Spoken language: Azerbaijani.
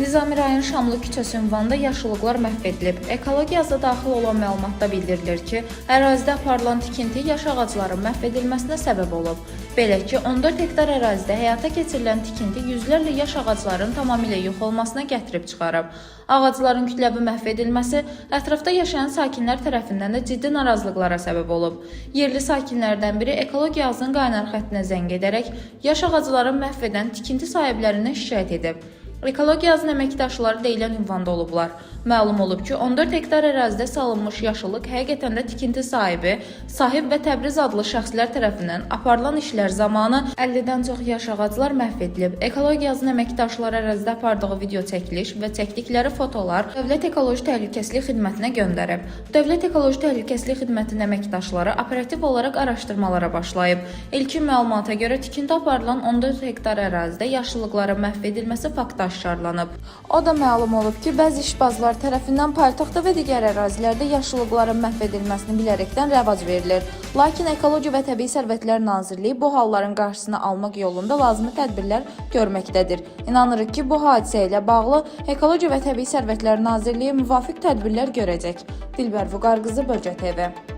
Nizami rayon Şamlı küçəsi ünvanında yaşıllıqlar məhv edilib. Ekologiyasına daxil olan məlumatda bildirilir ki, ərazidə aparılan tikinti yaş ağacların məhv edilməsinə səbəb olub. Belə ki, 14 hektar ərazidə həyata keçirilən tikinti yüzlərlə yaş ağacların tamamilə yox olmasına gətirib çıxarıb. Ağacların kütləvi məhv edilməsi ətrafda yaşayan sakinlər tərəfindən də ciddi narazılıqlara səbəb olub. Yerli sakinlərdən biri ekologiyasının qaynar xəttinə zəng edərək yaş ağacları məhv edən tikinti sahiblərindən şikayət edib. Ekologiyasının əməkdaşları deyilən ünvanda olublar. Məlum olub ki, 14 hektar ərazidə salınmış yaşıllıq həqiqətən də tikinti sahibi, Sahib və Təbriz adlı şəxslər tərəfindən aparılan işlər zamanı 50-dən çox yaş ağaclar məhv edilib. Ekologiyasının əməkdaşları ərazidə apardığı video çəkiliş və çəkdikləri fotolar Dövlət Ekoloji Təhlükəsizlik Xidmətinə göndərib. Dövlət Ekoloji Təhlükəsizlik Xidmətinin əməkdaşları operativ olaraq araşdırmalara başlayıb. İlkin məlumata görə tikinti aparılan 14 hektar ərazidə yaşıllıqların məhv edilməsi faktı aşkarlanıb. O da məlum olub ki, bəzi işbazlar tərəfindən paytaxtda və digər ərazilərdə yaşıllıqların məhv edilməsini bilərəkdən rəvac verilir. Lakin Ekologiya və Təbii Sərvətlər Nazirliyi bu halların qarşısını almaq yolunda lazımi tədbirlər görməkdədir. İnanırıq ki, bu hadisə ilə bağlı Ekologiya və Təbii Sərvətlər Nazirliyi müvafiq tədbirlər görəcək. Dilbər Vüqar qızı, Bölgə TV.